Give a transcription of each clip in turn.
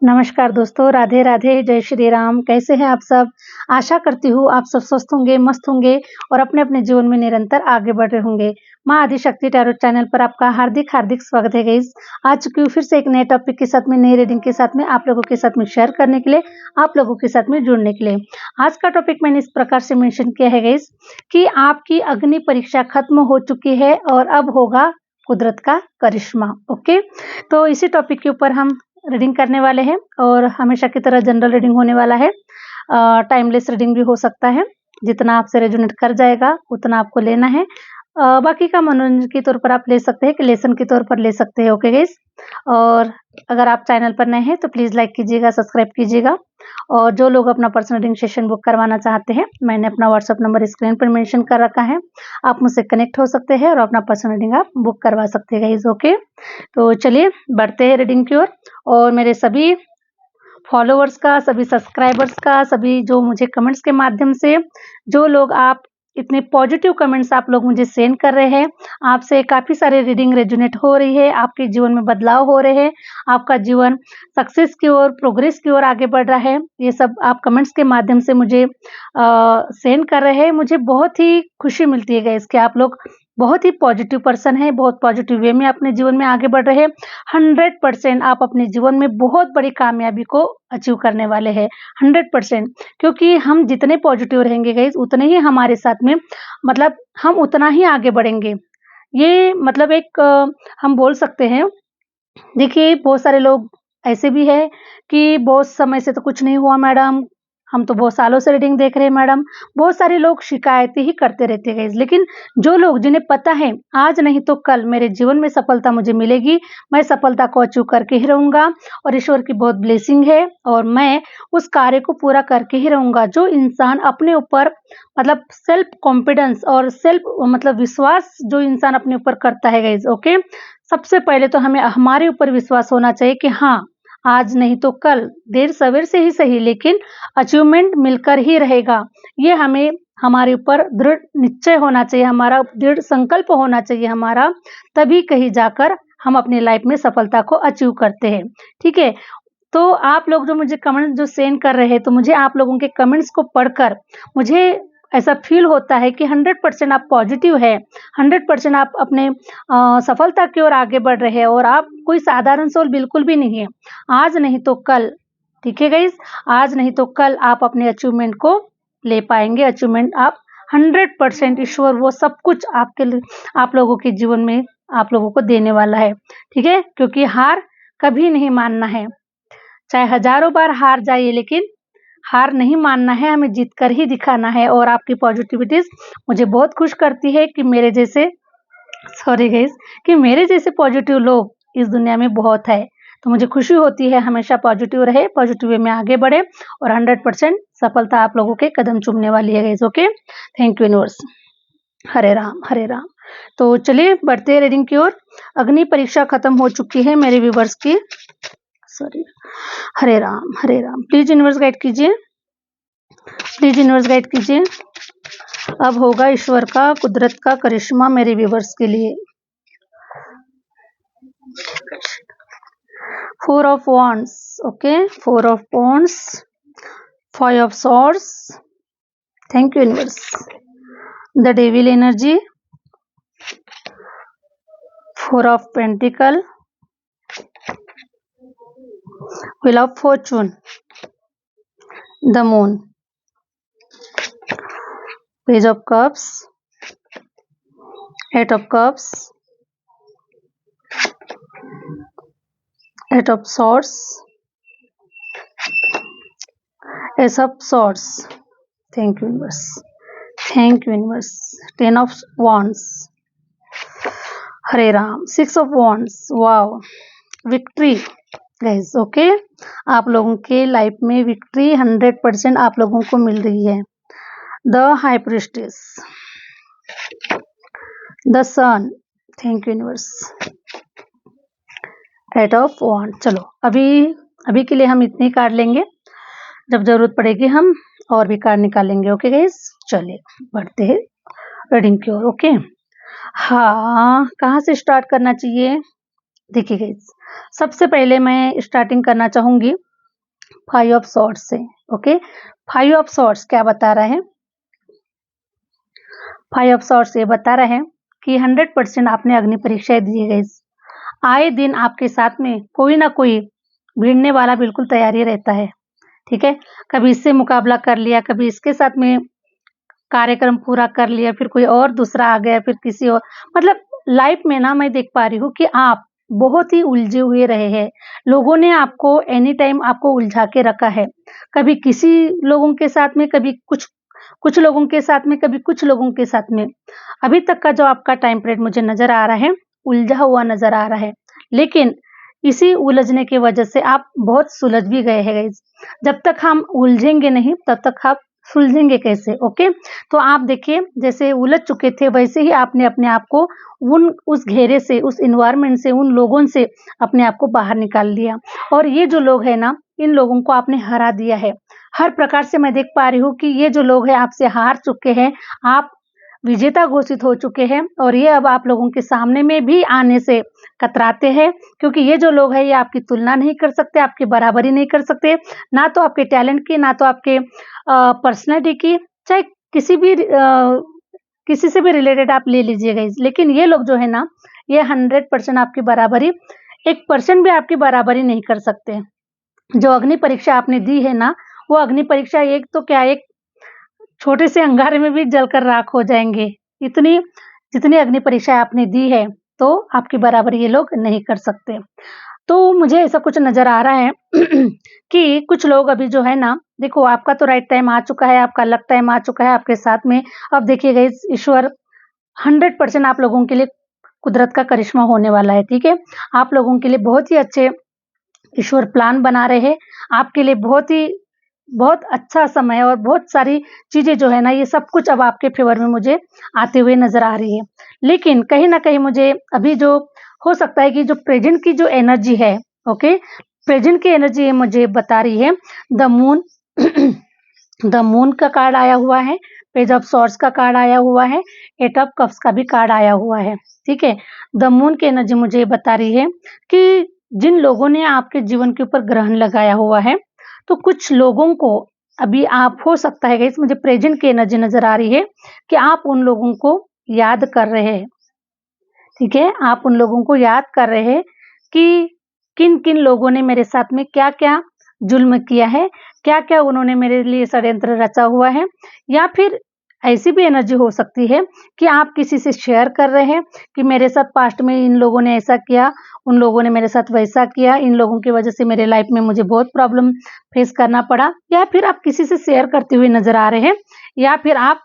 नमस्कार दोस्तों, राधे राधे, जय श्री राम। कैसे हैं आप सब? आशा करती हूँ आप सब स्वस्थ होंगे, मस्त होंगे और अपने-अपने जीवन में निरंतर आगे बढ़ रहे होंगे। माँ आदिशक्ति टैरो चैनल पर आपका हार्दिक स्वागत है गाइस। आ चुकी हूँ फिर से एक नए टॉपिक के साथ में, नई रीडिंग के साथ में, आप लोगों के साथ में शेयर करने के लिए, आप लोगों के साथ में जुड़ने के लिए। आज का टॉपिक मैंने इस प्रकार से मेंशन किया है गाइस कि आपकी अग्नि परीक्षा खत्म हो चुकी है और अब होगा कुदरत का करिश्मा। ओके, तो इसी टॉपिक के ऊपर हम रीडिंग करने वाले हैं और हमेशा की तरह जनरल रीडिंग होने वाला है। टाइमलेस रीडिंग भी हो सकता है, जितना आपसे रेजोनेट कर जाएगा उतना आपको लेना है। बाकी का मनोरंजन के तौर पर आप ले सकते हैं कि लेसन के तौर पर ले सकते हैं। ओके गाइस, और अगर आप चैनल पर नए हैं तो प्लीज़ लाइक कीजिएगा, सब्सक्राइब कीजिएगा। और जो लोग अपना पर्सनल रीडिंग सेशन बुक करवाना चाहते हैं, मैंने अपना व्हाट्सअप नंबर स्क्रीन पर मेंशन कर रखा है, आप मुझसे कनेक्ट हो सकते हैं और अपना पर्सनल रीडिंग आप बुक करवा सकते हैं गाइस। ओके, तो चलिए बढ़ते हैं रीडिंग की ओर। और मेरे सभी फॉलोअर्स का, सभी सब्सक्राइबर्स का, सभी जो मुझे कमेंट्स के माध्यम से, जो लोग आप इतने पॉजिटिव कमेंट्स आप लोग मुझे सेंड कर रहे हैं, आपसे काफ़ी सारे रीडिंग रेजोनेट हो रही है, आपके जीवन में बदलाव हो रहे हैं, आपका जीवन सक्सेस की ओर, प्रोग्रेस की ओर आगे बढ़ रहा है। ये सब आप कमेंट्स के माध्यम से मुझे सेंड कर रहे हैं। मुझे बहुत ही खुशी मिलती है गाइस कि आप लोग बहुत ही पॉजिटिव पर्सन है, बहुत पॉजिटिव वे में अपने जीवन में आगे बढ़ रहे हैं। 100% आप अपने जीवन में बहुत बड़ी कामयाबी को अचीव करने वाले हैं, 100%। क्योंकि हम जितने पॉजिटिव रहेंगे गाइस, उतने ही हमारे साथ में, मतलब हम उतना ही आगे बढ़ेंगे। ये मतलब एक हम बोल सकते हैं। देखिए, बहुत सारे लोग ऐसे भी है कि बहुत समय से तो कुछ नहीं हुआ मैडम, हम तो बहुत सालों से रीडिंग देख रहे हैं मैडम। बहुत सारे लोग शिकायतें ही करते रहते हैं गाइस। लेकिन जो लोग, जिन्हें पता है आज नहीं तो कल मेरे जीवन में सफलता मुझे मिलेगी, मैं सफलता को अचीव करके ही रहूँगा और ईश्वर की बहुत ब्लेसिंग है और मैं उस कार्य को पूरा करके ही रहूँगा। जो इंसान अपने ऊपर मतलब सेल्फ कॉन्फिडेंस और सेल्फ मतलब विश्वास जो इंसान अपने ऊपर करता है गाइस, ओके, सबसे पहले तो हमें हमारे ऊपर विश्वास होना चाहिए कि हाँ, आज नहीं तो कल, देर सवेर से ही सही, लेकिन अचीवमेंट मिलकर ही रहेगा। ये हमें हमारे ऊपर दृढ़ निश्चय होना चाहिए, हमारा दृढ़ संकल्प होना चाहिए हमारा, तभी कहीं जाकर हम अपनी लाइफ में सफलता को अचीव करते हैं। ठीक है, तो आप लोग जो मुझे कमेंट्स जो सेंड कर रहे हैं, तो मुझे आप लोगों के कमेंट्स को पढ़कर मुझे ऐसा फील होता है कि 100% आप पॉजिटिव है, 100% आप अपने सफलता की ओर आगे बढ़ रहे हैं और आप कोई साधारण सोल बिल्कुल भी नहीं है। आज नहीं तो कल, ठीक है गाइस, आज नहीं तो कल आप अपने अचीवमेंट को ले पाएंगे। अचीवमेंट आप 100% ईश्वर वो सब कुछ आपके लिए, आप लोगों के जीवन में आप लोगों को देने वाला है। ठीक है, क्योंकि हार कभी नहीं मानना है, चाहे हजारों बार हार जाइए, लेकिन हार नहीं मानना है, हमें जीत कर ही दिखाना है। और आपकी पॉजिटिविटीज मुझे बहुत खुश करती है कि मेरे जैसे, सॉरी गाइस, कि मेरे जैसे पॉजिटिव लोग इस दुनिया में बहुत है। तो मुझे खुशी होती है, हमेशा पॉजिटिव रहे, पॉजिटिव वे में आगे बढ़े और 100% सफलता आप लोगों के कदम चूमने वाली है guys. Okay, thank you universe. Hare Ram Hare Ram. तो चलिए बढ़ते हैं रीडिंग की ओर। अग्नि परीक्षा खत्म हो चुकी है मेरे व्यूवर्स की, sorry, Hare Ram. Please universe guide कीजिए, प्लीज यूनिवर्स गाइड कीजिए। अब होगा ईश्वर का, कुदरत का करिश्मा मेरे व्यूवर्स के लिए। 4 of wands, okay, 4 of wands, 5 of swords, thank you universe, the devil energy, 4 of pentacle, wheel of fortune, the moon, page of cups, 8 of cups, 8 of swords, ace of swords, thank you universe, thank you universe, 10 of wands, Hare Ram, 6 of wands, wow, victory guys. Okay, आप लोगों के life में victory 100% आप लोगों को मिल रही है। The high priestess, the sun, thank you universe, 8 of wands। चलो अभी के लिए हम इतने ही कार्ड लेंगे, जब जरूरत पड़ेगी हम और भी कार्ड निकालेंगे। ओके गाइस, चलिए बढ़ते हैं रीडिंग की ओर। ओके, हाँ, कहाँ से स्टार्ट करना चाहिए? देखिए गाइस, सबसे पहले मैं स्टार्टिंग करना चाहूंगी फाइव ऑफ सॉर्ड्स से। ओके, फाइव ऑफ सॉर्ड्स क्या बता रहे हैं? फाइव ऑफ सॉर्ड्स ये बता रहे हैं कि 100% आपने अग्नि परीक्षाएं दी है गाइस। आए दिन आपके साथ में कोई ना कोई भिड़ने वाला बिल्कुल तैयारी रहता है, ठीक है। कभी इससे मुकाबला कर लिया, कभी इसके साथ में कार्यक्रम पूरा कर लिया, फिर कोई और दूसरा आ गया, फिर किसी और, मतलब लाइफ में ना मैं देख पा रही हूँ कि आप बहुत ही उलझे हुए रहे हैं। लोगों ने आपको एनी टाइम आपको उलझा के रखा है। कभी किसी लोगों के साथ में, कभी कुछ कुछ लोगों के साथ में, कभी कुछ लोगों के साथ में। अभी तक का जो आपका टाइम पीरियड मुझे नज़र आ रहा है, उलझा हुआ नज़र आ रहा है। लेकिन इसी उलझने की वजह से आप बहुत सुलझ भी गए हैं गाइस। जब तक हम उलझेंगे नहीं, तब तक आप सुलझेंगे कैसे? ओके, तो आप देखिए जैसे उलझ चुके थे, वैसे ही आपने अपने आप को उस घेरे से, उस एनवायरनमेंट से, उन लोगों से अपने आप को बाहर निकाल लिया। और ये जो लोग हैं ना, इन लोगों को आपने हरा दिया है। हर प्रकार से मैं देख पा रही हूँ कि ये जो लोग हैं आपसे हार चुके हैं, आप विजेता घोषित हो चुके हैं, और ये अब आप लोगों के सामने में भी आने से कतराते हैं, क्योंकि ये जो लोग हैं ये आपकी तुलना नहीं कर सकते, आपकी बराबरी नहीं कर सकते, ना तो आपके टैलेंट की, ना तो आपके पर्सनैलिटी की, चाहे किसी से भी रिलेटेड आप ले लीजिएगा। लेकिन ये लोग जो है ना, ये 100% आपकी बराबरी, 1% भी आपकी बराबरी नहीं कर सकते। जो अग्नि परीक्षा आपने दी है ना, वो अग्नि परीक्षा एक तो क्या, एक छोटे से अंगारे में भी जलकर राख हो जाएँगे। इतनी जितनी अग्नि परीक्षा आपने दी है, तो आपकी बराबरी ये लोग नहीं कर सकते। तो मुझे ऐसा कुछ नज़र आ रहा है कि कुछ लोग अभी जो है ना, देखो आपका तो राइट टाइम आ चुका है, आपका लक टाइम आ चुका है आपके साथ में। अब देखिएगा इस ईश्वर 100% आप लोगों के लिए कुदरत का करिश्मा होने वाला है, ठीक है? आप लोगों के लिए बहुत ही अच्छे ईश्वर प्लान बना रहे हैं। आपके लिए बहुत अच्छा समय, और बहुत सारी चीज़ें जो है ना, ये सब कुछ अब आपके फ़ेवर में मुझे आते हुए नज़र आ रही है। लेकिन कहीं न कहीं मुझे अभी जो हो सकता है कि जो प्रेज़ेंट की जो एनर्जी है, ओके? प्रेज़ेंट की एनर्जी ये मुझे बता रही है, द मून द मून का कार्ड आया हुआ है, पेज ऑफ सॉर्ड्स का कार्ड आया हुआ है, एट ऑफ कप्स का भी कार्ड आया हुआ है, ठीक है? द मून की एनर्जी मुझे ये बता रही है कि जिन लोगों ने आपके जीवन के ऊपर ग्रहण लगाया हुआ है, तो कुछ लोगों को अभी आप, हो सकता है गाइस, मुझे प्रेज़ेंट की एनर्जी नज़र आ रही है कि आप उन लोगों को याद कर रहे हैं, ठीक है? आप उन लोगों को याद कर रहे हैं कि किन-किन लोगों ने मेरे साथ में क्या-क्या ज़ुल्म किया है, क्या-क्या उन्होंने मेरे लिए षड्यंत्र रचा हुआ है। या फिर ऐसी भी एनर्जी हो सकती है कि आप किसी से शेयर कर रहे हैं कि मेरे साथ पास्ट में इन लोगों ने ऐसा किया, उन लोगों ने मेरे साथ वैसा किया, इन लोगों की वजह से मेरे लाइफ में मुझे बहुत प्रॉब्लम फेस करना पड़ा। या फिर आप किसी से शेयर करते हुए नज़र आ रहे हैं, या फिर आप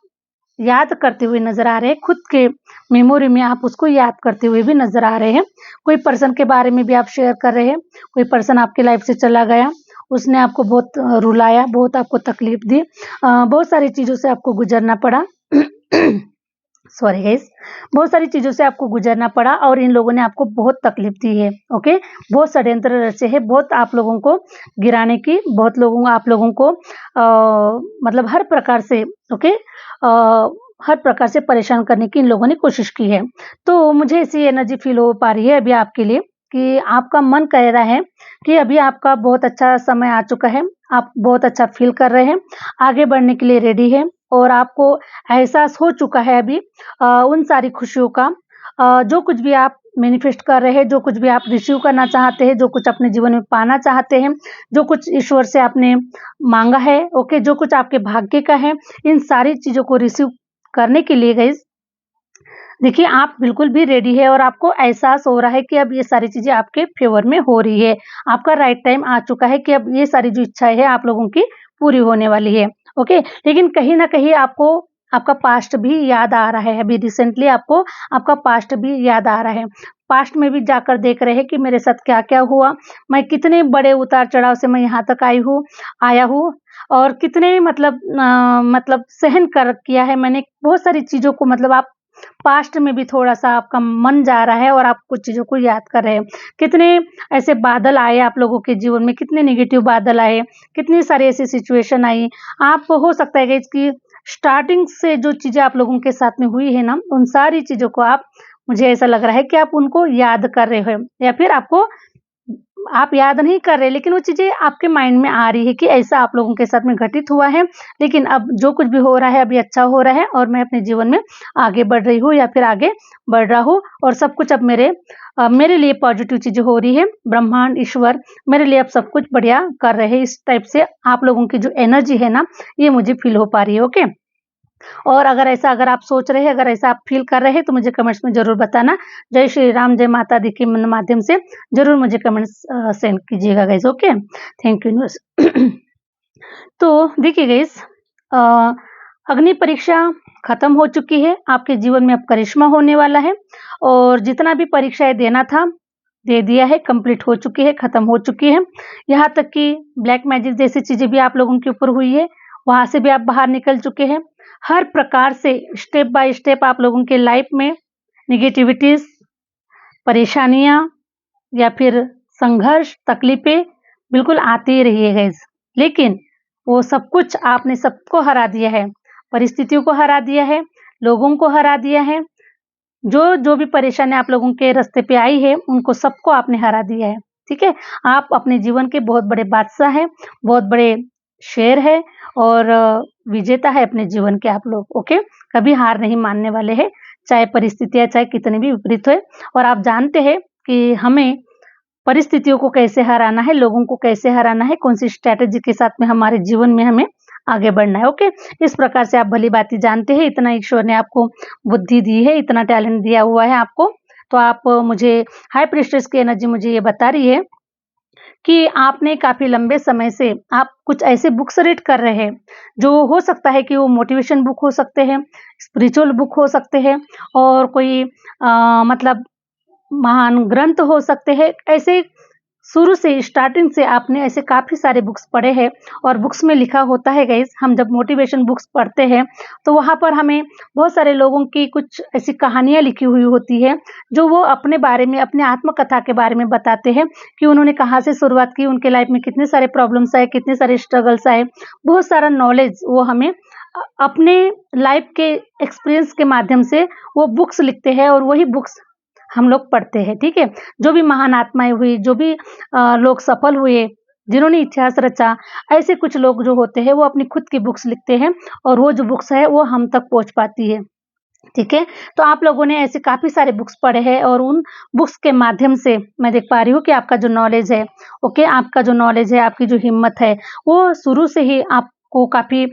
याद करते हुए नज़र आ रहे हैं, खुद के मेमोरी में आप उसको याद करते हुए भी नज़र आ रहे हैं। कोई पर्सन के बारे में भी आप शेयर कर रहे हैं, कोई पर्सन आपकी लाइफ से चला गया, उसने आपको बहुत रुलाया, बहुत आपको तकलीफ दी, बहुत सारी चीज़ों से आपको गुजरना पड़ा। सॉरी गाइस, बहुत सारी चीज़ों से आपको गुजरना पड़ा, और इन लोगों ने आपको बहुत तकलीफ दी है, ओके? बहुत षड्यंत्र रचे हैं, बहुत आप लोगों को गिराने की, बहुत लोगों आप लोगों को मतलब हर प्रकार से, ओके, हर प्रकार से परेशान करने की इन लोगों ने कोशिश की है। तो मुझे ऐसी एनर्जी फ़ील हो पा रही है अभी आपके लिए कि आपका मन कह रहा है कि अभी आपका बहुत अच्छा समय आ चुका है, आप बहुत अच्छा फ़ील कर रहे हैं, आगे बढ़ने के लिए रेडी हैं, और आपको एहसास हो चुका है अभी उन सारी खुशियों का, जो कुछ भी आप मैनिफेस्ट कर रहे हैं, जो कुछ भी आप रिसीव करना चाहते हैं, जो कुछ अपने जीवन में पाना चाहते हैं, जो कुछ ईश्वर से आपने माँगा है, ओके, जो कुछ आपके भाग्य का है, इन सारी चीज़ों को रिसीव करने के लिए गाइस, देखिए आप बिल्कुल भी रेडी है, और आपको एहसास हो रहा है कि अब ये सारी चीज़ें आपके फ़ेवर में हो रही है। आपका राइट टाइम आ चुका है कि अब ये सारी जो इच्छाएँ हैं आप लोगों की पूरी होने वाली है, ओके? लेकिन कहीं न कहीं आपको आपका पास्ट भी याद आ रहा है। अभी रिसेंटली आपको आपका पास्ट भी याद आ रहा है। पास्ट में भी जाकर देख रहे हैं कि मेरे साथ क्या-क्या हुआ, मैं कितने बड़े उतार-चढ़ाव से मैं यहाँ तक आया हूँ, और कितने मतलब सहन कर किया है मैंने बहुत सारी चीज़ों को, मतलब आप पास्ट में भी थोड़ा-सा आपका मन जा रहा है, और आप कुछ चीज़ों को याद कर रहे हैं। कितने ऐसे बादल आए आप लोगों के जीवन में, कितने नेगेटिव बादल आए, कितनी सारी ऐसी सिचुएशन आई। आप, हो सकता है कि इसकी स्टार्टिंग से जो चीज़ें आप लोगों के साथ में हुई है ना, उन सारी चीज़ों को आप, मुझे ऐसा लग रहा है कि आप उनको याद कर रहे हो, या फिर आपको आप याद नहीं कर रहे, लेकिन वो चीज़ें आपके माइंड में आ रही है कि ऐसा आप लोगों के साथ में घटित हुआ है, लेकिन अब जो कुछ भी हो रहा है अभी अच्छा हो रहा है और मैं अपने जीवन में आगे बढ़ रही हूँ या फिर आगे बढ़ रहा हूँ और सब कुछ अब मेरे लिए पॉजिटिव चीज़ें हो रही है। ब्रह्मांड, ईश्वर मेरे लिए अब सब कुछ बढ़िया कर रहे हैं। इस टाइप से आप लोगों की जो एनर्जी है ना, ये मुझे फ़ील हो पा रही है, ओके? और अगर आप सोच रहे हैं, अगर ऐसा आप फ़ील कर रहे हैं तो मुझे कमेंट्स में ज़रूर बताना। जय श्री राम, जय माता दी के माध्यम से ज़रूर मुझे कमेंट्स सेंड कीजिएगा guys, okay? Thank you universe. तो देखिए गाइज़, अ, अग्नि परीक्षा खत्म हो चुकी है, आपके जीवन में अब करिश्मा होने वाला है और जितना भी परीक्षाएँ देना था, दे दिया है, कंप्लीट हो चुकी है, खत्म हो चुकी है। यहाँ तक कि ब्लैक मैजिक जैसी चीज़ें भी आप लोगों के ऊपर हुई है, वहाँ से भी आप बाहर निकल चुके हैं। हर प्रकार से स्टेप बाय स्टेप आप लोगों के लाइफ में नेगेटिविटीज़, परेशानियाँ या फिर संघर्ष, तकलीफ़ें बिल्कुल आती ही रही है गाइज़। लेकिन वो सब कुछ आपने सबको हरा दिया है, परिस्थितियों को हरा दिया है, लोगों को हरा दिया है। जो भी परेशानी आप लोगों के रास्ते पे आई है, उनको सबको आपने हरा दिया है, ठीक है? आप अपने जीवन के बहुत बड़े बादशाह हैं, बहुत बड़े शेर हैं और विजेता है अपने जीवन के आप लोग, ओके? कभी हार नहीं मानने वाले हैं, चाहे परिस्थितियाँ चाहे कितनी भी विपरीत होए और आप जानते हैं कि हमें परिस्थितियों को कैसे हराना है, लोगों को कैसे हराना है, कौन-सी स्ट्रैटेजी के साथ में हमारे जीवन में हमें आगे बढ़ना है, ओके? इस प्रकार से आप भली-भाँति जानते हैं, इतना ईश्वर ने आपको बुद्धि दी है, इतना टैलेंट दिया हुआ है आपको। तो आप मुझे हाई प्रीस्टेस की एनर्जी मुझे ये बता रही है कि आपने काफ़ी लंबे समय से आप कुछ ऐसे बुक्स रीड कर रहे हैं, जो हो सकता है कि वो मोटिवेशन बुक हो सकते हैं, स्पिरिचुअल बुक हो सकते हैं और कोई मतलब महान ग्रंथ हो सकते हैं। ऐसे शुरू से स्टार्टिंग से आपने ऐसे काफ़ी सारे बुक्स पढ़े हैं और बुक्स में लिखा होता है गाइज़, हम जब मोटिवेशन बुक्स पढ़ते हैं, तो वहाँ पर हमें बहुत सारे लोगों की कुछ ऐसी कहानियाँ लिखी हुई होती है, जो वो अपने बारे में, अपने आत्मकथा के बारे में बताते हैं कि उन्होंने कहाँ से शुरुआत की, उनके लाइफ में कितने सारे प्रॉब्लम्स आए, कितने सारे स्ट्रगल्स आए। बहुत सारा नॉलेज वो हमें अपने लाइफ के एक्सपीरियंस के माध्यम से वो बुक्स लिखते हैं और वही बुक्स हम लोग पढ़ते हैं, ठीक है? जो भी महान आत्माएँ हुई, जो भी लोग सफल हुए, जिन्होंने इतिहास रचा, ऐसे कुछ लोग जो होते हैं वो अपनी खुद की बुक्स लिखते हैं और वो जो बुक्स है वो हम तक पहुँच पाती है, ठीक है? तो आप लोगों ने ऐसे काफ़ी सारे बुक्स पढ़े हैं और उन बुक्स के माध्यम से मैं देख पा रही हूँ कि आपका जो नॉलेज है, ओके? आपका जो नॉलेज है, आपकी जो हिम्मत है, वो शुरू से ही आपको काफ़ी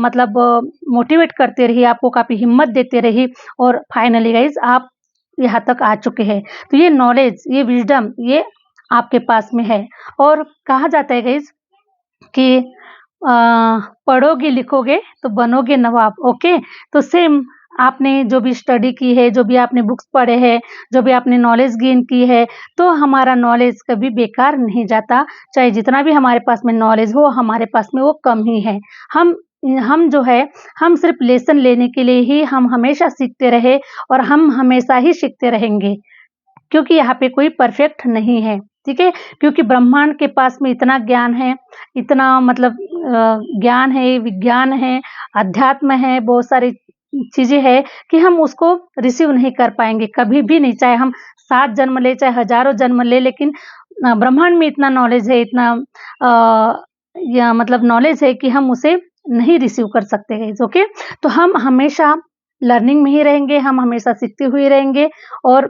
मतलब मोटिवेट करते रही, आपको काफ़ी हिम्मत देते रही और फाइनली गाइज़ आप यहाँ तक आ चुके हैं। तो ये नॉलेज, ये विज़डम ये आपके पास में है और कहा जाता है गाइज़ कि पढ़ोगे, लिखोगे तो बनोगे नवाब, ओके? तो सेम आपने जो भी स्टडी की है, जो भी आपने बुक्स पढ़े हैं, जो भी आपने नॉलेज गेन की है, तो हमारा नॉलेज कभी बेकार नहीं जाता। चाहे जितना भी हमारे पास में नॉलेज हो, हमारे पास में वो कम ही है। हम जो है, हम सिर्फ़ लेसन लेने के लिए ही हम हमेशा सीखते रहे और हम हमेशा ही सीखते रहेंगे। क्योंकि यहाँ पे कोई परफेक्ट नहीं है, ठीक है? क्योंकि ब्रह्मांड के पास में इतना ज्ञान है, इतना मतलब ज्ञान है, विज्ञान है, अध्यात्म है, बहुत सारी चीज़ें हैं कि हम उसको रिसीव नहीं कर पाएँगे, कभी भी नहीं। चाहे हम 7 जन्म लें, चाहे हज़ारों जन्म लें, लेकिन ब्रह्मांड में इतना नॉलेज है, इतना या मतलब नॉलेज है कि हम उसे नहीं रिसीव कर सकते गाइज़, ओके? तो हम हमेशा लर्निंग में ही रहेंगे, हम हमेशा सीखते हुए रहेंगे और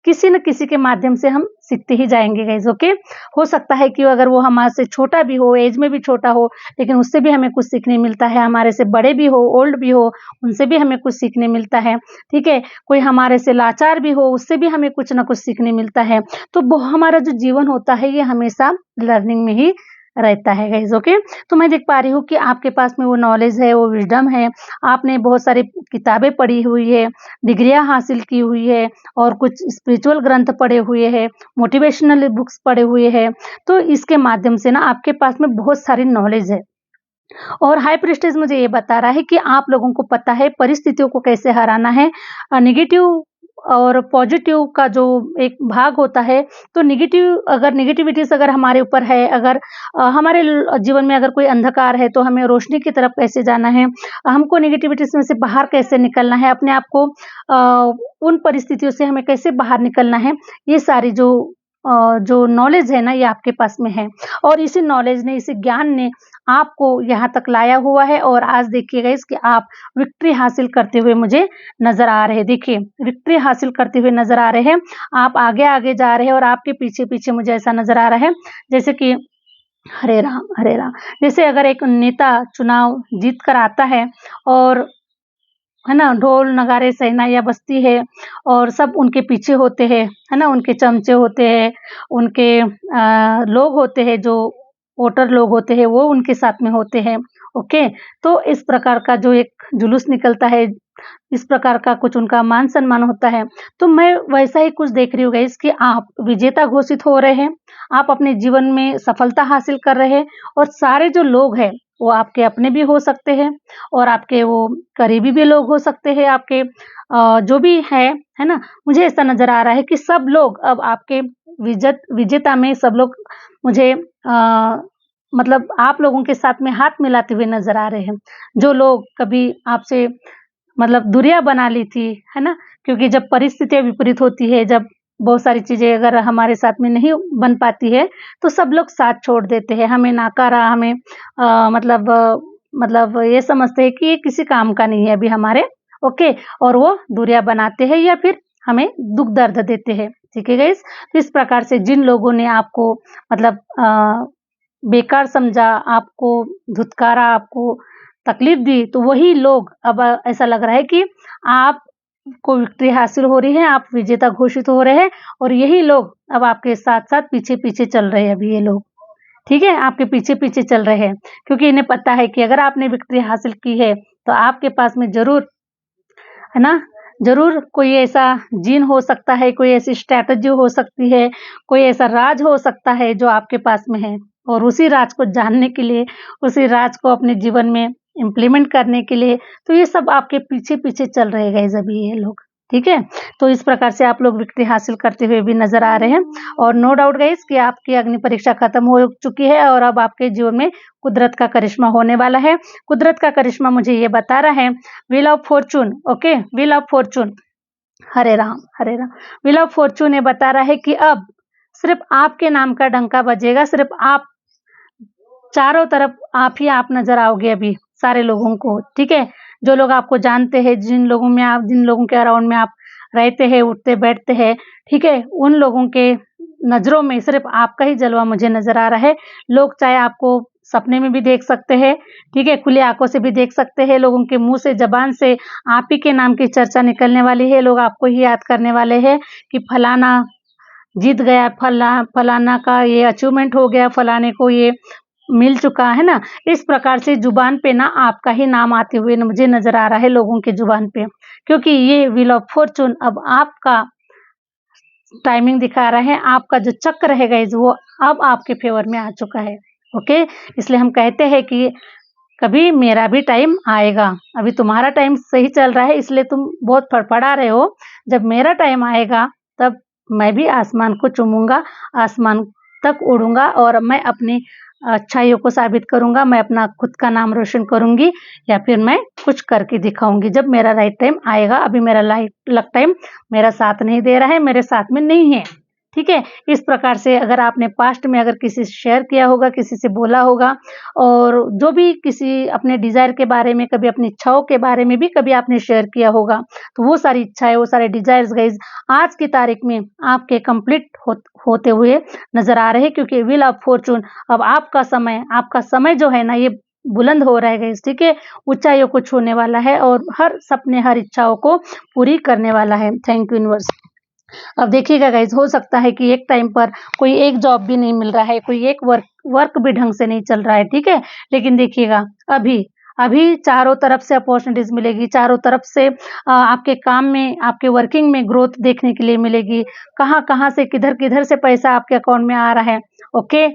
किसी न किसी के माध्यम से हम सीखते ही जाएँगे गाइज़, ओके? हो सकता है कि अगर वो हमारे से छोटा भी हो, ऐज में भी छोटा हो, लेकिन उससे भी हमें कुछ सीखने मिलता है, हमारे से बड़े भी हो, ओल्ड भी हो, उनसे भी हमें कुछ सीखने मिलता है, ठीक है? कोई हमारे से लाचार भी हो, उससे भी हमें कुछ न कुछ सीखने मिलता है। तो वो हमारा जो जीवन होता है, ये हमेशा लर्निंग में ही रहता है गाइज़, ओके? तो मैं देख पा रही हूँ कि आपके पास में वो नॉलेज है, वो विज़डम है, आपने बहुत सारी किताबें पढ़ी हुई है, डिग्रियाँ हासिल की हुई है और कुछ स्पिरिचुअल ग्रंथ पढ़े हुए हैं, मोटिवेशनल बुक्स पढ़े हुए हैं। तो इसके माध्यम से ना आपके पास में बहुत सारी नॉलेज है। और हाई प्रीस्टेस मुझे ये बता रहा है कि आप लोगों को पता है परिस्थितियों को कैसे हराना है। नेगेटिव और पॉजिटिव का जो एक भाग होता है, तो नेगेटिविटीज़ अगर हमारे ऊपर है, अगर हमारे जीवन में अगर कोई अंधकार है, तो हमें रोशनी की तरफ कैसे जाना है, हमको नेगेटिविटीज़ में से बाहर कैसे निकलना है, अपने आप को उन परिस्थितियों से हमें कैसे बाहर निकलना है, ये सारी जो जो नॉलेज है ना ये आपके पास में है और इसी नॉलेज ने, इसी ज्ञान ने आपको यहाँ तक लाया हुआ है और आज देखिएगा इसकी आप विक्ट्री हासिल करते हुए मुझे नज़र आ रहे हैं। देखिए विक्ट्री हासिल करते हुए नज़र आ रहे हैं, आप आगे-आगे जा रहे हैं और आपके पीछे-पीछे मुझे ऐसा नज़र आ रहा है जैसे कि हरे राम, हरे राम। जैसे अगर एक नेता चुनाव जीत कर आता है और है ना, ढोल नगाड़े शहनाइयाँ बजती है और सब उनके पीछे होते हैं, है ना, उनके चमचे होते हैं, उनके लोग होते हैं जो वोटर लोग होते हैं वो उनके साथ में होते हैं, ओके। तो इस प्रकार का जो एक जुलूस निकलता है, इस प्रकार का कुछ उनका मान-सम्मान होता है, तो मैं वैसा ही कुछ देख रही हूँ गाइस कि आप विजेता घोषित हो रहे हैं, आप अपने जीवन में सफलता हासिल कर रहे हैं और सारे जो लोग हैं, वो आपके अपने भी हो सकते हैं और आपके वो करीबी भी लोग हो सकते हैं, आपके जो भी है ना? मुझे ऐसा नज़र आ रहा है कि सब लोग अब आपके विजेता में सब लोग मुझे मतलब आप लोगों के साथ में हाथ मिलाते हुए नज़र आ रहे हैं। जो लोग कभी आपसे मतलब दूरियाँ बना ली थी, है ना? क्योंकि जब परिस्थितियाँ विपरीत होती है, जब बहुत सारी चीज़ें अगर हमारे साथ में नहीं बन पाती है, तो सब लोग साथ छोड़ देते हैं, हमें नाकारा, हमें मतलब ये समझते हैं कि ये किसी काम का नहीं है अभी हमारे, ओके? और वो दूरियाँ बनाते हैं या फिर हमें दुःख दर्द देते हैं, ठीक है गाइज़? तो इस प्रकार से जिन लोगों ने आपको मतलब बेकार समझा, आपको धुतकारा, आपको तकलीफ दी, तो वही लोग अब ऐसा लग रहा है कि आपको विक्ट्री हासिल हो रही है, आप विजेता घोषित हो रहे हैं और यही लोग अब आपके साथ-साथ पीछे-पीछे चल रहे हैं अभी ये लोग, ठीक है? आपके पीछे-पीछे चल रहे हैं क्योंकि इन्हें पता है कि अगर आपने विक्ट्री हासिल की है, तो आपके पास में ज़रूर है ना? ज़रूर कोई ऐसा जीन हो सकता है, कोई ऐसी स्ट्रैटेजी हो सकती है, कोई ऐसा राज हो सकता है जो आपके पास में है और उसी राज को जानने के लिए, उसी राज को अपने जीवन में इम्प्लीमेंट करने के लिए, तो ये सब आपके पीछे-पीछे चल रहे गाइज़ अभी ये लोग, ठीक है? तो इस प्रकार से आप लोग विक्ट्री हासिल करते हुए भी नज़र आ रहे हैं और नो डाउट गाइज़ कि आपकी अग्नि परीक्षा खत्म हो चुकी है और अब आपके जीवन में कुदरत का करिश्मा होने वाला है। कुदरत का करिश्मा मुझे ये बता रहा है wheel of Fortune, okay, wheel of Fortune, Hare Ram, Hare Ram. Wheel of Fortune ये बता रहा है कि अब सिर्फ आपके नाम का डंका बजेगा, सिर्फ आप चारों तरफ आप ही आप नज़र आओगे अभी सारे लोगों को, ठीक है? जो लोग आपको जानते हैं, जिन लोगों के अराउंड में आप रहते हैं, उठते-बैठते हैं, ठीक है? उन लोगों के नज़रों में सिर्फ आपका ही जलवा मुझे नज़र आ रहा है। लोग चाहे आपको सपने में भी देख सकते हैं, ठीक है? खुली आँखों से भी देख सकते हैं, लोगों के मुँह से, ज़बान से आप ही के नाम की चर्चा निकलने वाली है, लोग आपको ही याद करने वाले हैं कि फलाना जीत गया, फलाना का ये अचीवमेंट हो गया, फलाने को ये मिल चुका है ना। इस प्रकार से जुबान पे ना आपका ही नाम आते हुए मुझे नज़र आ रहा है लोगों के जुबान पे, क्योंकि ये व्हील ऑफ फॉर्च्यून अब आपका टाइमिंग दिखा रहा है, आपका जो चक्र है गाइज़ वो अब आपके फ़ेवर में आ चुका है, ओके। इसलिए हम कहते हैं कि कभी मेरा भी टाइम आएगा, अभी तुम्हारा टाइम सही चल रहा है इसलिए तुम बहुत फड़फड़ा रहे हो, जब मेरा टाइम आएगा तब मैं भी आसमान को चूमूँगा, आसमान तक उड़ूँगा और मैं अपनी अच्छाइयों को साबित करूँगा, मैं अपना खुद का नाम रोशन करूँगी या फिर मैं कुछ करके दिखाऊँगी जब मेरा राइट टाइम आएगा। अभी मेरा लक टाइम मेरा साथ नहीं दे रहा है, मेरे साथ में नहीं है, ठीक है? इस प्रकार से अगर आपने पास्ट में अगर किसी से शेयर किया होगा, किसी से बोला होगा और जो भी किसी अपने डिज़ायर के बारे में, कभी अपनी इच्छाओं के बारे में भी कभी आपने शेयर किया होगा, तो वो सारी इच्छाएँ, वो सारे डिज़ायर्स गाइज़ आज की तारीख में आपके कंप्लीट होते हुए नज़र आ रहे हैं क्योंकि व्हील ऑफ फॉर्च्यून अब आपका समय जो है ना ये बुलंद हो रहा है गाइज़, ठीक है? ऊँचाइयों को छूने वाला है और हर सपने, हर इच्छाओं को पूरी करने वाला है। Thank you universe. अब देखिएगा गाइज़ हो सकता है कि एक टाइम पर कोई एक जॉब भी नहीं मिल रहा है, कोई एक वर्क भी ढंग से नहीं चल रहा है, ठीक है? लेकिन देखिएगा अभी अभी चारों तरफ से अपॉर्च्युनिटीज़ मिलेगी, चारों तरफ से आपके काम में, आपके वर्किंग में ग्रोथ देखने के लिए मिलेगी। कहाँ-कहाँ से, किधर-किधर से पैसा आपके अकाउंट में आ रहा है, ओके?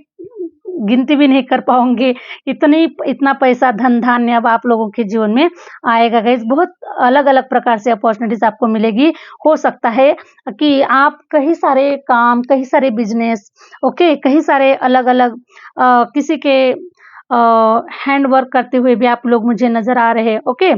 गिनती भी नहीं कर पाओगे, इतना पैसा, धन-धान्य अब आप लोगों के जीवन में आएगा गाइज़। बहुत अलग-अलग प्रकार से अपॉर्च्युनिटीज़ आपको मिलेगी। हो सकता है कि आप कई सारे काम, कई सारे बिज़नेस, ओके, कई सारे अलग-अलग किसी के हैंड वर्क करते हुए भी आप लोग मुझे नज़र आ रहे हैं, ओके।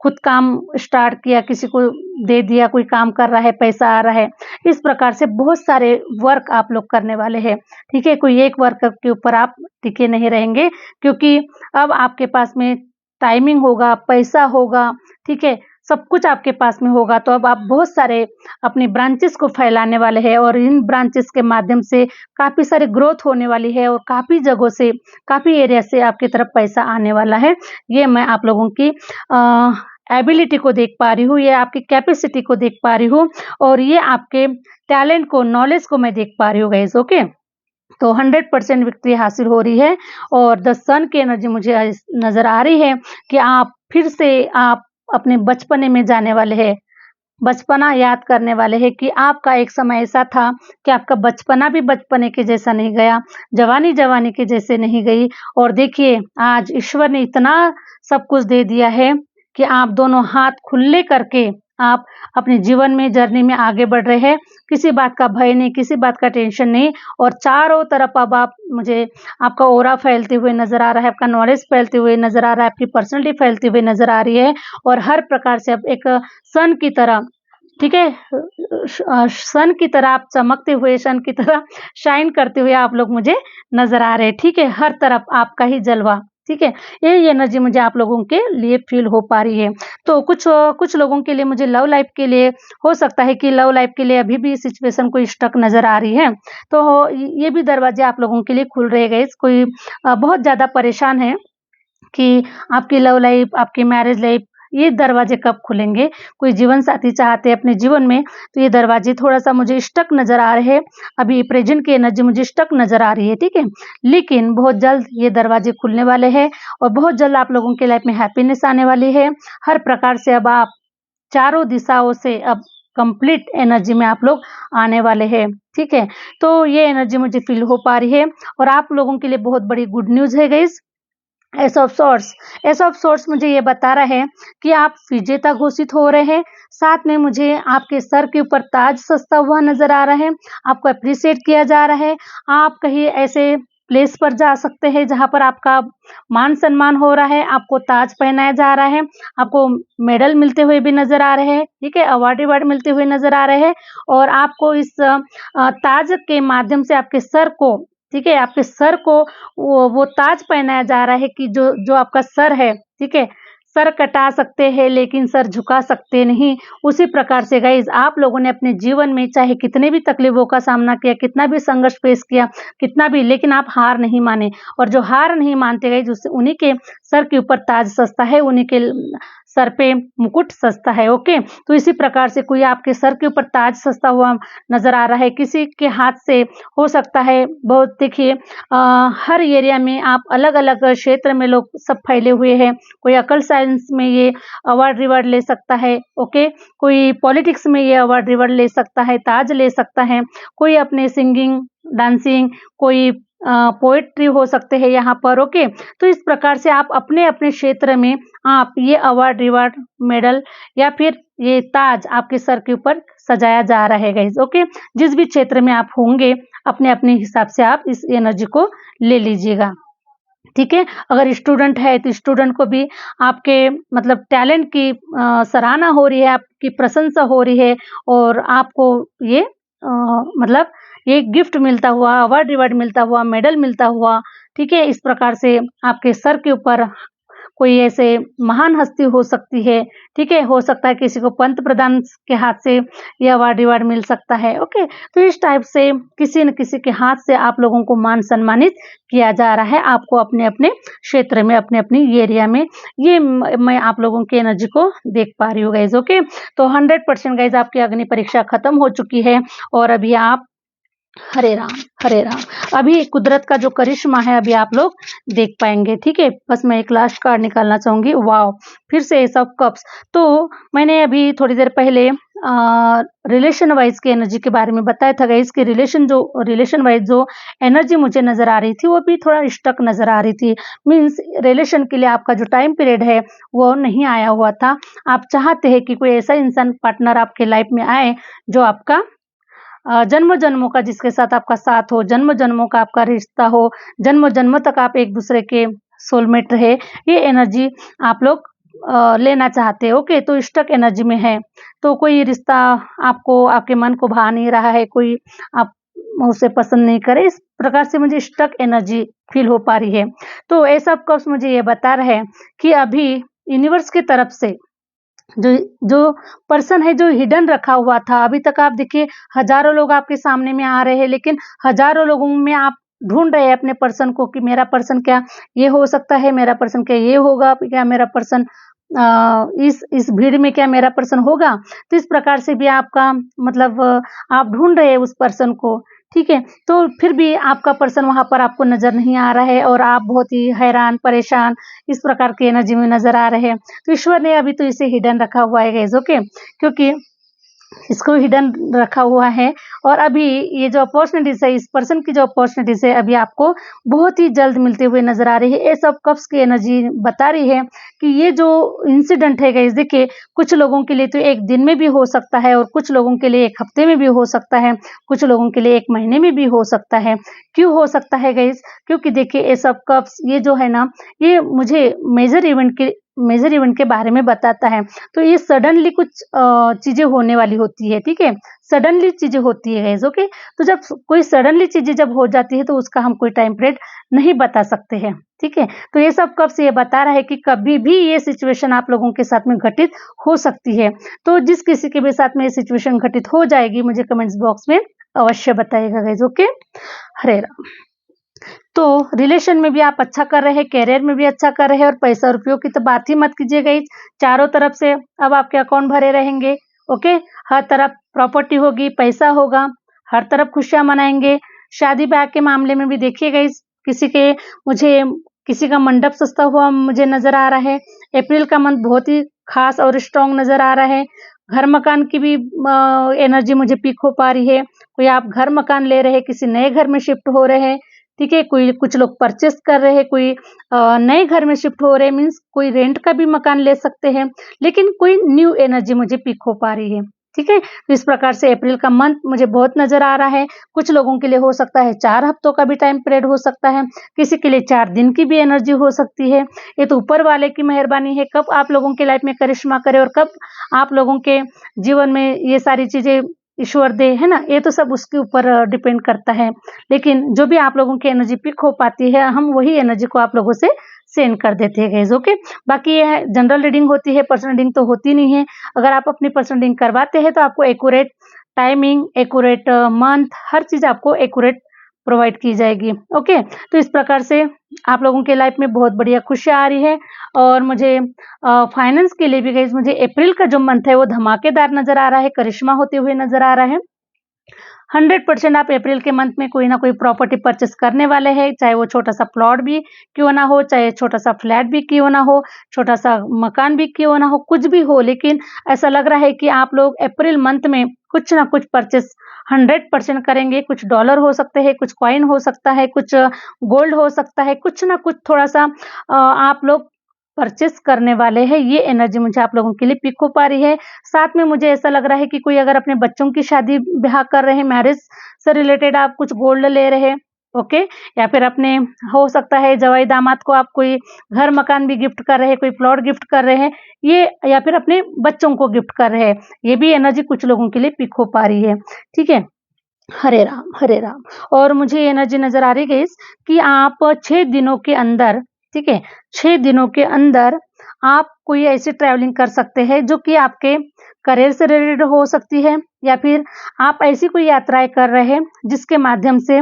खुद काम स्टार्ट किया, किसी को दे दिया, कोई काम कर रहा है, पैसा आ रहा है। इस प्रकार से बहुत सारे वर्क आप लोग करने वाले हैं, ठीक है? कोई एक वर्क के ऊपर आप टिके नहीं रहेंगे, क्योंकि अब आपके पास में टाइमिंग होगा, पैसा होगा, ठीक है? सब कुछ आपके पास में होगा, तो अब आप बहुत सारे अपनी ब्रांचेस को फैलाने वाले हैं और इन ब्रांचेस के माध्यम से काफ़ी सारी ग्रोथ होने वाली है और काफ़ी जगहों से, काफ़ी एरिया से आपकी तरफ पैसा आने वाला है। ये मैं आप लोगों की एबिलिटी को देख पा रही हूँ, ये आपकी कैपेसिटी को देख पा रही हूँ और ये आपके टैलेंट को, नॉलेज को मैं देख पा रही हूँ गाइस, ओके? तो 100% विक्ट्री हासिल हो रही है और द सन की एनर्जी मुझे नज़र आ रही है कि आप फिर से आप अपने बचपने में जाने वाले हैं। बचपना याद करने वाले हैं कि आपका एक समय ऐसा था कि आपका बचपना भी बचपने के जैसा नहीं गया, जवानी जवानी के जैसे नहीं गई और देखिए आज ईश्वर ने इतना सब कुछ दे दिया है कि आप दोनों हाथ खुले करके आप अपने जीवन में जर्नी में आगे बढ़ रहे हैं। किसी बात का भय नहीं, किसी बात का टेंशन नहीं और चारों तरफ अब आप मुझे आपका ऑरा फैलते हुए नज़र आ रहा है, आपका नॉलेज फैलते हुए नज़र आ रहा है, आपकी पर्सनैलिटी फैलती हुई नज़र आ रही है और हर प्रकार से अब एक सन की तरह, ठीक है? सन की तरह आप चमकते हुए, सन की तरह शाइन करते हुए आप लोग मुझे नज़र आ रहे हैं, ठीक है? हर तरफ आपका ही जलवा, ठीक है? ये एनर्जी मुझे आप लोगों के लिए फ़ील हो पा रही है। तो कुछ लोगों के लिए मुझे लव लाइफ़ के लिए हो सकता है कि लव लाइफ़ के लिए अभी भी सिचुएशन कोई स्टक नज़र आ रही है। तो ये भी दरवाज़े आप लोगों के लिए खुल रहे हैं गाइस। कोई बहुत ज़्यादा परेशान है कि आपकी लव लाइफ़, आपकी मैरिज लाइफ़, ये दरवाजे कब खुलेंगे? कोई जीवन साथी चाहते हैं अपने जीवन में, तो ये दरवाजे थोड़ा-सा मुझे स्टक नज़र आ रहे हैं। अभी प्रेज़ेंट की एनर्जी मुझे स्टक नज़र आ रही है, ठीक है? लेकिन बहुत जल्द ये दरवाजे खुलने वाले हैं और बहुत जल्द आप लोगों की लाइफ़ में हैप्पीनेस आने वाली है। हर प्रकार से अब आप चारों दिशाओं से अब कंप्लीट एनर्जी में आप लोग आने वाले हैं, ठीक है? तो ये एनर्जी मुझे फ़ील हो पा रही है और आप लोगों के लिए बहुत बड़ी गुड न्यूज़ है गाइज़। एस ऑफ सोर्ट्स मुझे ये बता रहा है कि आप विजेता घोषित हो रहे हैं। साथ में मुझे आपके सर के ऊपर ताज सजता हुआ नज़र आ रहा है। आपको एप्रिशिएट किया जा रहा है। आप कहीं ऐसे प्लेस पर जा सकते हैं जहाँ पर आपका मान-सम्मान हो रहा है, आपको ताज पहनाया जा रहा है, आपको मेडल मिलते हुए भी नज़र आ रहे हैं, ठीक है? अवार्ड मिलते हुए नज़र आ रहे हैं और आपको इस ताज के माध्यम से आपके सर को, ठीक है? आपके सर को वो ताज पहनाया जा रहा है कि जो आपका सर है, ठीक है? सर कटा सकते हैं लेकिन सर झुका सकते नहीं। उसी प्रकार से गाइज़ आप लोगों ने अपने जीवन में चाहे कितने भी तकलीफ़ों का सामना किया, कितना भी संघर्ष फेस किया, कितना भी, लेकिन आप हार नहीं माने और जो हार नहीं मानते गाइज़ उससे उन्हीं के सर के ऊपर ताज सजता है, उन्हीं के सर पे मुकुट सजता है, ओके? तो इसी प्रकार से कोई आपके सर के ऊपर ताज सजता हुआ नज़र आ रहा है, किसी के हाथ से हो सकता है। बहुत देखिए हर एरिया में आप अलग-अलग क्षेत्र में लोग सब फैले हुए हैं। कोई अकल साइंस में ये अवार्ड-रिवार्ड ले सकता है, ओके? कोई पॉलिटिक्स में ये अवार्ड-रिवार्ड ले सकता है, ताज ले सकता है। कोई अपने सिंगिंग, डांसिंग, कोई पोएट्री हो सकते हैं यहाँ पर, ओके? तो इस प्रकार से आप अपने-अपने क्षेत्र में आप ये अवार्ड-रिवार्ड, मेडल या फिर ये ताज आपके सर के ऊपर सजाया जा रहा है गाइज़, ओके? जिस भी क्षेत्र में आप होंगे, अपने-अपने हिसाब से आप इस एनर्जी को ले लीजिएगा, ठीक है? अगर स्टूडेंट है तो स्टूडेंट को भी आपके मतलब टैलेंट की सराहना हो रही है, आपकी प्रशंसा हो रही है और आपको ये मतलब ये गिफ्ट मिलता हुआ, अवार्ड-रिवार्ड मिलता हुआ, मेडल मिलता हुआ, ठीक है? इस प्रकार से आपके सर के ऊपर कोई ऐसे महान हस्ती हो सकती है, ठीक है? हो सकता है किसी को पंत प्रधान के हाथ से ये अवार्ड-रिवार्ड मिल सकता है, ओके? तो इस टाइप से किसी न किसी के हाथ से आप लोगों को मान-सम्मानित किया जा रहा है, आपको अपने-अपने क्षेत्र में, अपनी-अपनी एरिया में। ये मैं आप लोगों की एनर्जी को देख पा रही हूँ गाइज़, ओके? तो 100% गाइज़ आपकी अग्नि परीक्षा खत्म हो चुकी है और अभी आप हरे राम, हरे राम। अभी कुदरत का जो करिश्मा है अभी आप लोग देख पाएँगे, ठीक है? बस मैं एक लास्ट कार्ड निकालना चाहूँगी, वॉव! फिर से एस ऑफ कप्स। तो मैंने अभी थोड़ी देर पहले रिलेशन वाइज़ की एनर्जी के बारे में बताया था गाइज़ कि रिलेशन वाइज़ जो एनर्जी मुझे नज़र आ रही थी, वो भी थोड़ा स्टक नज़र आ रही थी। मीन्स रिलेशन के लिए आपका जो टाइम पीरियड है, वो नहीं आया हुआ था। आप चाहते हैं कि कोई ऐसा इंसान पार्टनर आपके लाइफ़ में आए, जो आपका जन्मों-जन्मों का जिसके साथ आपका साथ हो, जन्मों-जन्मों का आपका रिश्ता हो, जन्मों-जन्मों तक आप एक-दूसरे के सोलमेट रहे, ये एनर्जी आप लोग लेना चाहते हैं, ओके, तो स्टक एनर्जी में है। तो कोई रिश्ता आपको आपके मन को भा नहीं रहा है, कोई आप उसे पसंद नहीं करे, इस प्रकार से मुझे स्टक एनर्जी फील हो पा रही है। तो ये सब कप्स मुझे ये बता रहे हैं कि अभी यूनिवर्स की तरफ से जो जो पर्सन है जो हिडन रखा हुआ था, अभी तक आप देखिए हजारों लोग आपके सामने में आ रहे हैं, लेकिन हजारों लोगों में आप ढूंढ रहे हैं अपने पर्सन को कि मेरा पर्सन क्या ये हो सकता है, मेरा पर्सन क्या ये होगा, क्या मेरा पर्सन इस भीड़ में क्या मेरा पर्सन होगा। तो इस प्रकार से भी आपका मतलब आप ढूंढ रहे हैं उस पर्सन को, ठीक है। तो फिर भी आपका पर्सन वहां पर आपको नजर नहीं आ रहा है और आप बहुत ही हैरान परेशान इस प्रकार की एनर्जी में नजर आ रहे हैं। तो ईश्वर ने अभी तो इसे हिडन रखा हुआ है गाइस, ओके, क्योंकि इसको हिडन रखा हुआ है। और अभी ये जो अपॉर्चुनिटीज है, इस पर्सन की जो अपॉर्चुनिटीज है अभी आपको बहुत ही जल्द मिलते हुए नजर आ रही है। ये सब कप्स की एनर्जी बता रही है कि ये जो इंसिडेंट है गाइस, देखिए कुछ लोगों के लिए तो एक दिन में भी हो सकता है और कुछ लोगों के लिए एक हफ्ते में भी हो सकता है, कुछ लोगों के लिए एक महीने में भी हो सकता है। क्यों हो सकता है गाइस? क्योंकि देखिए ये सब कप्स ये जो है ना, ये मुझे मेजर इवेंट के बारे में बताता है। तो ये सडनली कुछ चीजें होने वाली होती है, ठीक है, सडनली चीजें होती है गाइस, ओके। तो जब कोई सडनली चीजें जब हो जाती है तो उसका हम कोई टाइम पीरियड नहीं बता सकते हैं, ठीक है। तो ये सब कब से ये बता रहा है कि कभी भी ये सिचुएशन आप लोगों के साथ में घटित हो सकती है। तो जिस किसी के भी साथ में ये सिचुएशन घटित हो जाएगी, मुझे कमेंट्स बॉक्स में अवश्य बताइएगा गाइस, ओके। हरे राम। तो रिलेशन में भी आप अच्छा कर रहे हैं, करियर में भी अच्छा कर रहे हैं, और पैसा रुपयों की तो बात ही मत कीजिएगा। इस चारों तरफ से अब आपके अकाउंट भरे रहेंगे, ओके। हर तरफ प्रॉपर्टी होगी, पैसा होगा, हर तरफ खुशियां मनाएंगे। शादी ब्याह के मामले में भी देखिएगा, इस मुझे किसी का मंडप सस्ता हुआ मुझे नजर आ रहा है। अप्रैल का मंथ बहुत ही खास और स्ट्रॉन्ग नजर आ रहा है। घर मकान की भी एनर्जी मुझे पीक हो पा रही है। कोई आप घर मकान ले रहे हैं, किसी नए घर में शिफ्ट हो रहे हैं, ठीक है। कोई कुछ लोग परचेस कर रहे हैं, कोई नए घर में शिफ्ट हो रहे हैं, मीन्स कोई रेंट का भी मकान ले सकते हैं, लेकिन कोई न्यू एनर्जी मुझे पिक हो पा रही है, ठीक है। तो इस प्रकार से अप्रैल का मंथ मुझे बहुत नजर आ रहा है। कुछ लोगों के लिए हो सकता है 4 हफ्तों का भी टाइम पीरियड हो सकता है, किसी के लिए 4 दिन की भी एनर्जी हो सकती है। ये तो ऊपर वाले की मेहरबानी है, कब आप लोगों के लाइफ में करिश्मा करे और कब आप लोगों के जीवन में ये सारी चीजें ईश्वर दे, है ना, ये तो सब उसके ऊपर डिपेंड करता है। लेकिन जो भी आप लोगों की एनर्जी पिक हो पाती है, हम वही एनर्जी को आप लोगों से सेंड कर देते हैं गाइस, ओके। बाकी ये जनरल रीडिंग होती है, पर्सनल रीडिंग तो होती नहीं है। अगर आप अपनी पर्सनल रीडिंग करवाते हैं तो आपको एक्यूरेट टाइमिंग, एक्यूरेट मंथ, हर चीज आपको एक्यूरेट प्रोवाइड की जाएगी, ओके। तो इस प्रकार से आप लोगों के लाइफ में बहुत बढ़िया खुशियां आ रही है। और मुझे फाइनेंस के लिए भी गाइस, मुझे अप्रैल का जो मंथ है वो धमाकेदार नजर आ रहा है, करिश्मा होते हुए नजर आ रहा है। 100% आप अप्रैल के मंथ में कोई ना कोई प्रॉपर्टी परचेस करने वाले हैं, चाहे वो छोटा सा प्लॉट भी क्यों ना हो, चाहे छोटा सा फ्लैट भी क्यों ना हो, छोटा सा मकान भी क्यों ना हो, कुछ भी हो, लेकिन ऐसा लग रहा है कि आप लोग अप्रैल मंथ में कुछ ना कुछ परचेस 100% करेंगे। कुछ डॉलर हो सकते हैं, कुछ कॉइन हो सकता है, कुछ गोल्ड हो सकता है, कुछ ना कुछ थोड़ा सा आप लोग परचेस करने वाले हैं। ये एनर्जी मुझे आप लोगों के लिए पिक हो पा रही है। साथ में मुझे ऐसा लग रहा है कि कोई अगर अपने बच्चों की शादी ब्याह कर रहे हैं, मैरिज से रिलेटेड आप कुछ गोल्ड ले रहे हैं, ओके। या फिर अपने हो सकता है जवाई दामाद को आप कोई घर मकान भी गिफ्ट कर रहे हैं, कोई प्लॉट गिफ्ट कर रहे हैं, ये या फिर अपने बच्चों को गिफ्ट कर रहे हैं। ये भी एनर्जी कुछ लोगों के लिए पिक हो पा रही है, ठीक है। हरे राम, हरे राम। और मुझे ये एनर्जी नजर आ रही है कि आप 6 दिनों के अंदर, ठीक है, 6 दिनों के अंदर आप कोई ऐसी ट्रैवलिंग कर सकते हैं जो कि आपके करियर से रिलेटेड हो सकती है, या फिर आप ऐसी कोई यात्राएं कर रहे हैं जिसके माध्यम से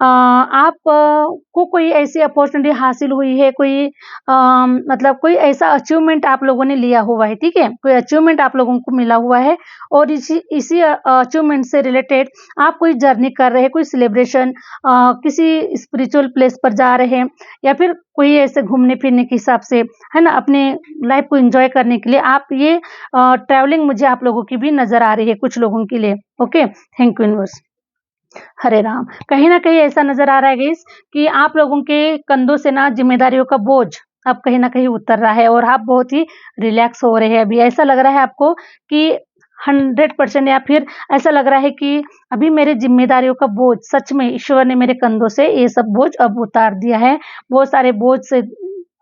आप को कोई ऐसी अपॉर्चुनिटी हासिल हुई है, कोई मतलब कोई ऐसा अचीवमेंट आप लोगों ने लिया हुआ है, ठीक है, कोई अचीवमेंट आप लोगों को मिला हुआ है। और इसी अचीवमेंट से रिलेटेड आप कोई जर्नी कर रहे हैं, कोई सेलिब्रेशन, किसी स्पिरिचुअल प्लेस पर जा रहे हैं, या फिर कोई ऐसे घूमने फिरने के हिसाब से, है ना, अपने लाइफ को एंजॉय करने के लिए आप ये ट्रैवलिंग मुझे आप लोगों की भी नजर आ रही है कुछ लोगों के लिए, okay. Thank you universe. Hare Ram. कहीं ना कहीं ऐसा नजर आ रहा है गाइस कि आप लोगों के कंधों से ना जिम्मेदारियों का बोझ अब कहीं ना कहीं उतर रहा है और आप बहुत ही रिलैक्स हो रहे हैं। अभी ऐसा लग रहा है आपको कि 100%, या फिर ऐसा लग रहा है कि अभी मेरे जिम्मेदारियों का बोझ, सच में ईश्वर ने मेरे कंधों से ये सब बोझ अब उतार दिया है। बहुत सारे बोझ से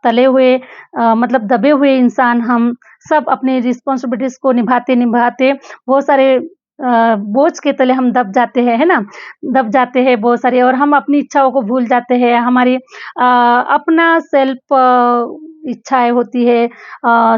तले हुए मतलब दबे हुए इंसान हम सब अपनी रिस्पॉन्सिबिलिटीज़ को निभाते बहुत सारे बोझ के तले हम दब जाते हैं, है ना? दब जाते हैं बहुत सारे और हम अपनी इच्छाओं को भूल जाते हैं। हमारी अपना सेल्फ इच्छाएँ होती है,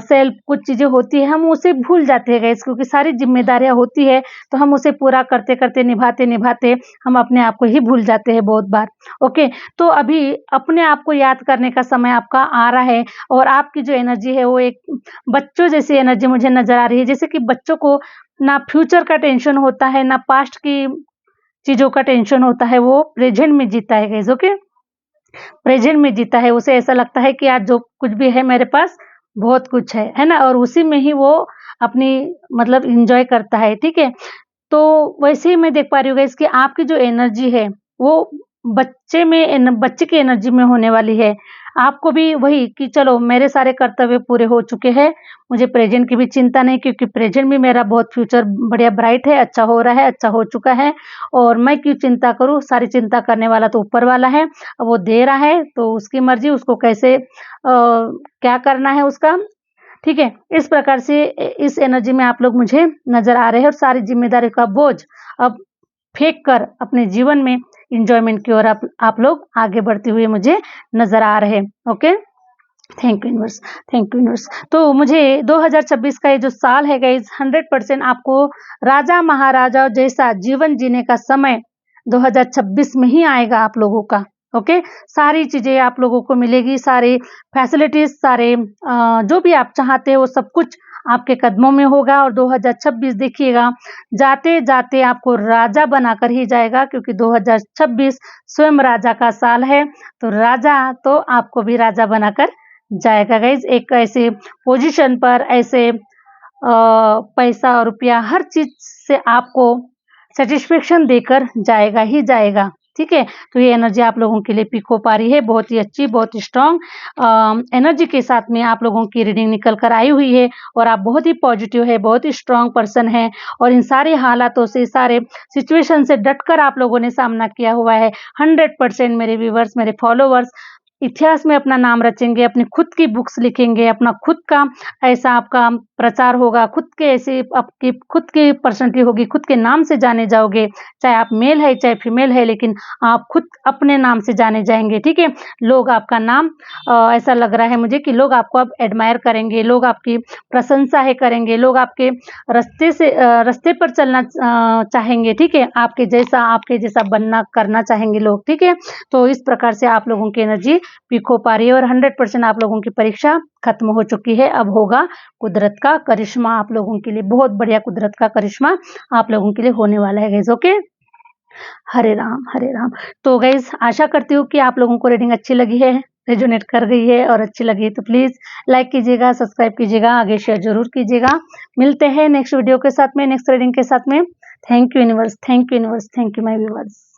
सेल्फ कुछ चीज़ें होती हैं, हम उसे भूल जाते हैं गाइस, क्योंकि सारी ज़िम्मेदारियाँ होती है, तो हम उसे पूरा करते-करते, निभाते-निभाते हम अपने आप को ही भूल जाते हैं बहुत बार। ओके, तो अभी अपने आप को याद करने का समय आपका आ रहा है और आपकी जो एनर्जी है वो एक बच्चों जैसी एनर्जी मुझे नज़र आ रही है। जैसे कि बच्चों को ना फ्यूचर का टेंशन होता है, ना पास्ट की चीज़ों का टेंशन होता है, वो प्रेज़ेंट में जीता है गाइस, ओके? प्रेज़ेंट में जीता है, उसे ऐसा लगता है कि आज जो कुछ भी है मेरे पास बहुत कुछ है ना? और उसी में ही वो अपनी मतलब एन्जॉय करता है, ठीक है? तो वैसे ही मैं देख पा रही हूँ गाइस कि आपकी जो एनर्जी है, वो बच्चे की एनर्जी में होने वाली है। आपको भी वही कि चलो मेरे सारे कर्तव्य पूरे हो चुके हैं, मुझे प्रेज़ेंट की भी चिंता नहीं, क्योंकि प्रेज़ेंट में मेरा बहुत फ्यूचर बढ़िया ब्राइट है, अच्छा हो रहा है, अच्छा हो चुका है और मैं क्यों चिंता करूँ? सारी चिंता करने वाला तो ऊपर वाला है। अब वो दे रहा है तो उसकी मर्ज़ी, उसको कैसे क्या करना है उसका, ठीक है? इस प्रकार से इस एनर्जी में आप लोग मुझे नज़र आ रहे हैं और सारी ज़िम्मेदारी का बोझ अब फेंक कर अपने जीवन में एन्जॉयमेंट की ओर आप लोग आगे बढ़ते हुए मुझे नज़र आ रहे हैं। Okay? Thank you universe, thank you universe. तो मुझे 2026 का ये जो साल है गाइज़ 100% आपको राजा-महाराजा जैसा जीवन जीने का समय 2026 में ही आएगा आप लोगों का। ओके? सारी चीज़ें आप लोगों को मिलेगी, सारी फैसिलिटीज़, सारे जो भी आप चाहते हो वो सब कुछ आपके कदमों में होगा और 2026 देखिएगा जाते-जाते आपको राजा बनाकर ही जाएगा, क्योंकि 2026 स्वयं राजा का साल है। तो राजा तो आपको भी राजा बनाकर जाएगा गाइज़, एक ऐसे पोजीशन पर, ऐसे पैसा और रुपया हर चीज़ से आपको सैटिस्फैक्शन देकर जाएगा ही जाएगा, ठीक है? तो ये एनर्जी आप लोगों के लिए पिक हो पा रही है, बहुत ही अच्छी, बहुत ही स्ट्रॉन्ग एनर्जी के साथ में आप लोगों की रीडिंग निकल कर आई हुई है और आप बहुत ही पॉजिटिव है, बहुत ही स्ट्रॉन्ग पर्सन हैं और इन सारे हालातों से, सारे सिचुएशन से डटकर आप लोगों ने सामना किया हुआ है। 100% मेरे व्यूअर्स, मेरे फॉलोवर्स इतिहास में अपना नाम रचेंगे, अपनी खुद की बुक्स लिखेंगे, अपना खुद का ऐसा आपका प्रचार होगा, खुद के ऐसे आपकी खुद की पर्सनैलिटी होगी, खुद के नाम से जाने जाओगे, चाहे आप मेल है, चाहे फीमेल है, लेकिन आप खुद अपने नाम से जाने जाएँगे, ठीक है? लोग आपका नाम ऐसा लग रहा है मुझे कि लोग आपको अब एडमायर करेंगे, लोग आपकी प्रशंसा है करेंगे, लोग आपके रास्ते पर चलना चाहेंगे, ठीक है? आपके जैसा बनना करना चाहेंगे लोग, ठीक है? तो इस प्रकार से आप लोगों की एनर्जी पीक हो पा रही है और 100% आप लोगों की परीक्षा खत्म हो चुकी है। अब होगा कुदरत का करिश्मा आप लोगों के लिए, बहुत बढ़िया कुदरत का करिश्मा आप लोगों के लिए होने वाला है गाइस, ओके? हरे राम, हरे राम। तो गाइस आशा करती हूँ कि आप लोगों को रीडिंग अच्छी लगी है, रेजोनेट कर गई है और अच्छी लगी है तो प्लीज़ लाइक कीजिएगा, सब्सक्राइब कीजिएगा, आगे शेयर ज़रूर कीजिएगा। मिलते हैं नेक्स्ट वीडियो के साथ में, नेक्स्ट रीडिंग के साथ में। Thank you universe, thank you universe, thank you my viewers.